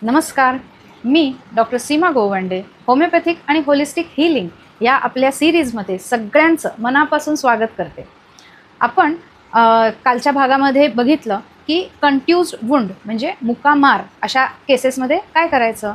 नमस्कार, मी डॉक्टर सीमा गोवंडे, होमिओपॅथिक आणि holistic healing या आपल्या सिरीजमध्ये सगळ्यांचं मनापासून स्वागत करते. आपण कालच्या भागामध्ये बघितलं की कंट्युज्ड वुंड म्हणजे मुक्कामार अशा केसेसमध्ये काय करायचं.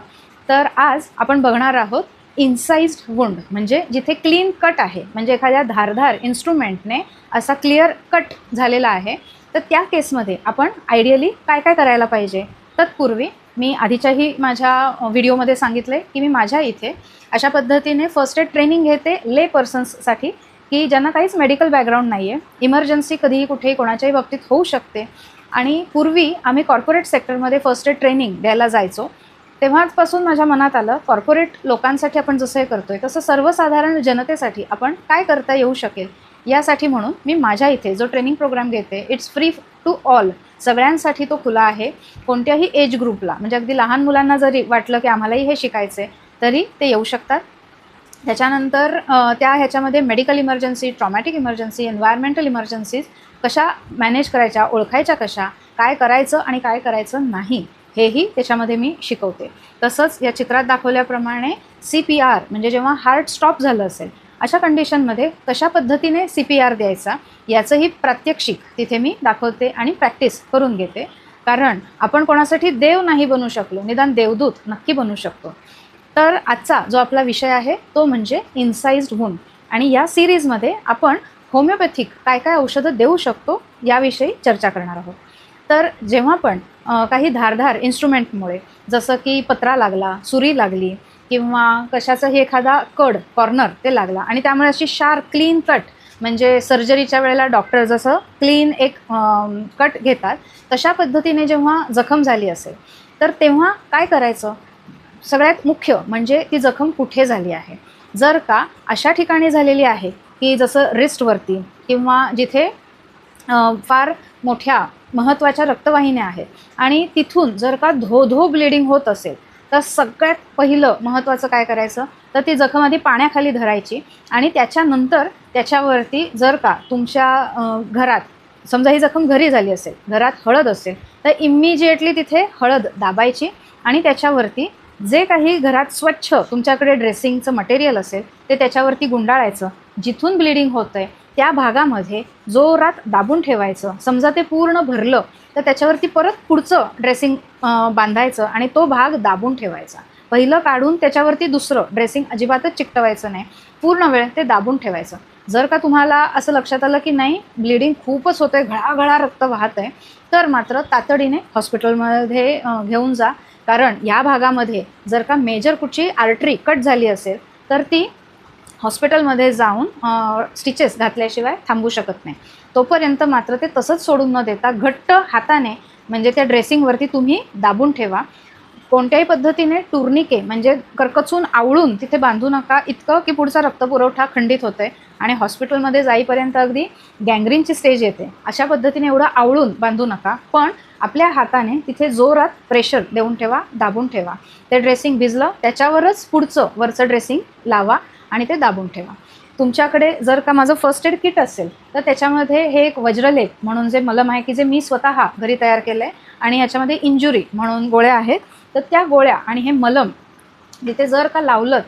तर आज आपण बघणार आहोत इन्साइज्ड वुंड म्हणजे जिथे क्लीन कट आहे, म्हणजे एखाद्या धारधार इन्स्ट्रुमेंटने असा क्लिअर कट झालेला आहे. तर त्या केसमध्ये आपण आयडियली काय काय करायला पाहिजे. तत्पूर्वी मी आधीच्याही माझ्या व्हिडिओमध्ये सांगितले की मी माझ्या इथे अशा पद्धतीने फर्स्ट एड ट्रेनिंग घेते ले पर्सन्ससाठी, की ज्यांना काहीच मेडिकल बॅकग्राऊंड नाही आहे. इमर्जन्सी कधीही कुठेही कोणाच्याही बाबतीत होऊ शकते. आणि पूर्वी आम्ही कॉर्पोरेट सेक्टरमध्ये फर्स्ट एड ट्रेनिंग द्यायला जायचो. तेव्हापासून माझ्या मनात आलं कॉर्पोरेट लोकांसाठी आपण जसं हे करतो आहे तसं सर्वसाधारण जनतेसाठी आपण काय करता येऊ शकेल. यासाठी म्हणून मी माझ्या इथे जो ट्रेनिंग प्रोग्राम घेते इट्स फ्री टू ऑल, सगळ्यांसाठी तो खुला आहे. कोणत्याही एज ग्रुपला, म्हणजे अगदी लहान मुलांना जरी वाटलं की आम्हालाही हे शिकायचं आहे तरी ते येऊ शकतात. त्याच्यानंतर ह्याच्यामध्ये medical emergency, traumatic emergency, environmental emergencies कशा मॅनेज करायच्या, ओळखायच्या कशा, काय करायचं आणि काय करायचं नाही हेही त्याच्यामध्ये मी शिकवते. तसंच या चित्रात दाखवल्याप्रमाणे CPR म्हणजे जेव्हा हार्ट स्टॉप झालं असेल अशा कंडिशनमध्ये कशा पद्धतीने CPR द्यायचा याचंही प्रात्यक्षिक तिथे मी दाखवते आणि प्रॅक्टिस करून घेते. कारण आपण कोणासाठी देव नाही बनू शकलो, निदान देवदूत नक्की बनू शकतो. तर आजचा जो आपला विषय आहे तो म्हणजे इन्साइज्ड वुंड, आणि या सिरीजमध्ये आपण होमिओपॅथिक काय काय औषधं देऊ शकतो याविषयी चर्चा करणार आहोत. तर जेव्हा पण काही धारधार इन्स्ट्रुमेंटमुळे, जसं की पत्रा लागला, सुरी लागली किंवा कशाचाही एखादा कॉर्नर ते लागला आणि त्यामुळे अशी शार्प क्लीन कट, म्हणजे सर्जरीच्या वेळेला डॉक्टर जसं क्लीन एक कट घेतात तशा पद्धतीने जेव्हा जखम झाली असेल तर तेव्हा काय करायचं. सगळ्यात मुख्य म्हणजे ती जखम कुठे झाली आहे. जर का अशा ठिकाणी झालेली आहे की जसं रिस्टवरती किंवा जिथे फार मोठ्या महत्त्वाच्या रक्तवाहिन्या आहेत आणि तिथून जर का धो ब्लिडिंग होत असेल तर सगळ्यात पहिलं महत्त्वाचं काय करायचं, तर ती जखम आधी पाण्याखाली धरायची आणि त्याच्यानंतर त्याच्यावरती जर का तुमच्या घरात, समजा ही जखम घरी झाली असेल, घरात हळद असेल तर इमिजिएटली तिथे हळद दाबायची आणि त्याच्यावरती जे काही घरात स्वच्छ तुमच्याकडे ड्रेसिंगचं मटेरियल असेल ते त्याच्यावरती गुंडाळायचं. जिथून ब्लिडिंग होतं आहे त्या भागामध्ये जोरात दाबून ठेवायचं. समजा ते पूर्ण भरलं तर त्याच्यावरती परत पुढचं ड्रेसिंग बांधायचं आणि तो भाग दाबून ठेवायचा. पहिलं काढून त्याच्यावरती दुसरं ड्रेसिंग अजिबातच चिकटवायचं नाही, पूर्ण वेळ ते दाबून ठेवायचं. जर का तुम्हाला असं लक्षात आलं की नाही ब्लिडिंग खूपच होतं आहे, घळाघळा रक्त वाहत आहे, तर मात्र तातडीने हॉस्पिटलमध्ये घेऊन जा. कारण या भागामध्ये जर का मेजर कुठची आर्टरी कट झाली असेल तर ती हॉस्पिटलमध्ये जाऊन स्टिचेस घातल्याशिवाय थांबू शकत नाही. तोपर्यंत मात्र ते तसंच सोडून न देता घट्ट हाताने म्हणजे त्या ड्रेसिंगवरती तुम्ही दाबून ठेवा. कोणत्याही पद्धतीने टुर्निके म्हणजे करकचून आवळून तिथे बांधू नका, इतकं की पुढचा रक्तपुरवठा खंडित होतो आहे आणि हॉस्पिटलमध्ये जाईपर्यंत अगदी गँग्रीनची स्टेज येते. अशा पद्धतीने एवढं आवळून बांधू नका, पण आपल्या हाताने तिथे जोरात प्रेशर देऊन ठेवा, दाबून ठेवा. ते ड्रेसिंग भिजलं त्याच्यावरच पुढचं वरचं ड्रेसिंग लावा आणि ते दाबून ठेवा. तुमच्याकडे जर का माझं फर्स्ट एड किट असेल तर त्याच्यामध्ये हे एक वज्रलेप म्हणून जे मलम आहे की जे मी स्वतः घरी तयार केलं आहे आणि याच्यामध्ये इंजुरी म्हणून गोळ्या आहेत. तर त्या गोळ्या आणि हे मलम तिथे जर का लावलं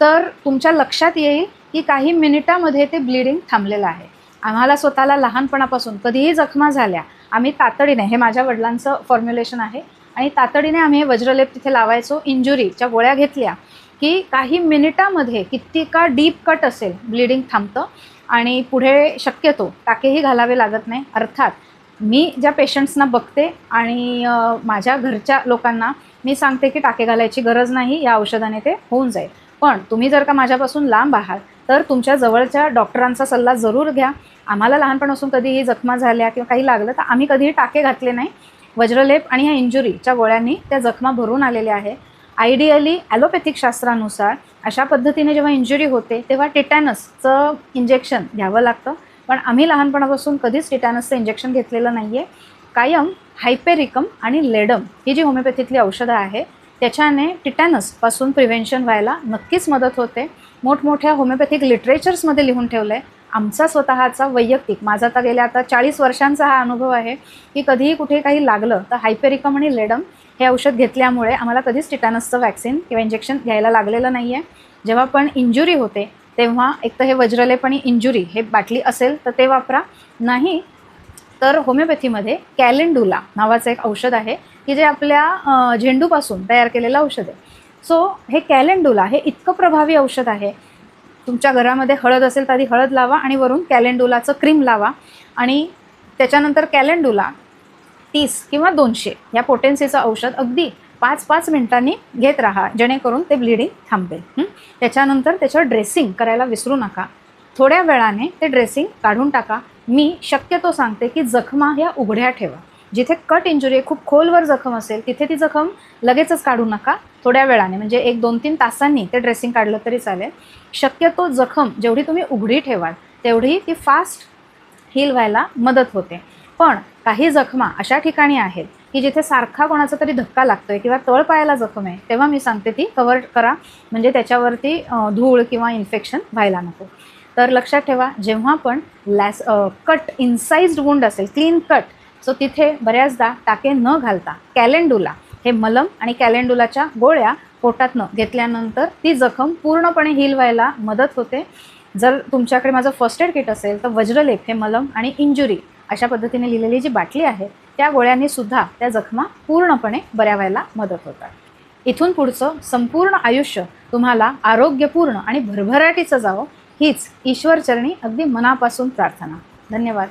तर तुमच्या लक्षात येईल की काही मिनिटामध्ये ते ब्लिडिंग थांबलेलं आहे. आम्हाला स्वतःला लहानपणापासून कधीही जखमा झाल्या आम्ही तातडीने, हे माझ्या वडिलांचं फॉर्म्युलेशन आहे, आणि तातडीने आम्ही हे वज्रलेप तिथे लावायचो. इंजुरीच्या गोळ्या घेतल्या की काही मिनिटामध्ये किती का डीप कट असेल ब्लिडिंग थांबतं आणि पुढे शक्यतो टाकेही घालावे लागत नाही. अर्थात मी ज्या पेशंट्सना बघते आणि माझ्या घरच्या लोकांना मी सांगते की टाके घालायची गरज नाही, या औषधाने ते होऊन जाईल. पण तुम्ही जर का माझ्यापासून लांब आहात तर तुमच्या जवळच्या डॉक्टरांचा सल्ला जरूर घ्या. आम्हाला लहानपणापासून कधीही जखमा झाल्या किंवा काही लागलं तर आम्ही कधीही टाके घातले नाही. वज्रलेप आणि ह्या इंजुरीच्या गोळ्यांनी त्या जखमा भरून आलेल्या आहे. आयडियली ॲलोपॅथिक शास्त्रानुसार अशा पद्धतीने जेव्हा इंजुरी होते तेव्हा टिटॅनसचं इंजेक्शन घ्यावं लागतं, पण आम्ही लहानपणापासून कधीच टिटॅनसचं इंजेक्शन घेतलेलं नाही आहे. कायम हायपेरिकम आणि लेडम ही जी होमिओपॅथीतली औषधं आहे त्याच्याने टिटॅनसपासून प्रिव्हेन्शन व्हायला नक्कीच मदत होते. मोठमोठ्या होमिओपॅथिक लिटरेचर्समध्ये लिहून ठेवलं आहे. आमचा स्वतःचा वैयक्तिक, माझा आता गेल्या 40 वर्षांचा हा अनुभव आहे की कधीही कुठे काही लागलं तर हायपेरिकम आणि लेडम हे औषध घेतल्यामुळे आम्हाला कधीच टिटॅनसचं वॅक्सिन किंवा इंजेक्शन घ्यायला लागलेलं नाही आहे. जेव्हा पण इंजुरी होते तेव्हा एक तर हे वज्रलेप आणि इंजुरी हे बाटली असेल तर ते वापरा, नाही तर होमिओपॅथीमध्ये कॅलेंडुला नावाचं एक औषध आहे की जे आपल्या झेंडूपासून तयार केलेलं औषध आहे. सो हे कॅलेंडुला हे इतकं प्रभावी औषध आहे. तुमच्या घरामध्ये हळद असेल तर आधी हळद लावा आणि वरून कॅलेंडुलाचं क्रीम लावा आणि त्याच्यानंतर कॅलेंडुला 30 किंवा 200 या पोटेन्सीचं औषध अगदी 5-5 मिनिटांनी घेत राहा, जेणेकरून ते ब्लिडिंग थांबेल. त्याच्यानंतर त्याच्यावर ड्रेसिंग करायला विसरू नका. थोड्या वेळाने ते ड्रेसिंग काढून टाका. मी शक्यतो सांगते की जखमा ह्या उघड्या ठेवा. जिथे कट इंजुरी आहे, खूप खोलवर जखम असेल तिथे ती जखम लगेचच काढू नका. थोड्या वेळाने म्हणजे 1-2-3 तासांनी ते ड्रेसिंग काढलं तरी चालेल. शक्यतो जखम जेवढी तुम्ही उघडी ठेवाल तेवढी ती फास्ट हील व्हायला मदत होते. पण काही जखमा अशा ठिकाणी आहेत की जिथे सारखा कोणाचा तरी धक्का लागतोय किंवा तळपायाला जखम आहे, तेव्हा मी सांगते ती कव्हर करा, म्हणजे त्याच्यावरती धूळ किंवा इन्फेक्शन व्हायला नको. तर लक्षात ठेवा, जेव्हा पण कट इनसाइज्ड वुंड असेल, क्लीन कट, सो तिथे बऱ्याचदा टाके न घालता कॅलेंडुला हे मलम आणि कॅलेंडुलाच्या गोळ्या पोटातनं घेतल्यानंतर ती जखम पूर्णपणे हील व्हायला मदत होते. जर तुमच्याकडे माझं फर्स्ट एड किट असेल तर वज्रलेप हे मलम आणि इंजुरी अशा पद्धतीने लिहिलेली जी बाटली आहे त्या गोळ्यांनी सुद्धा त्या जखमा पूर्णपणे बऱ्या व्हायला मदत होतात. इथून पुढचं संपूर्ण आयुष्य तुम्हाला आरोग्यपूर्ण आणि भरभराटीचं जावं हीच ईश्वरचरणी अगदी मनापासून प्रार्थना. धन्यवाद.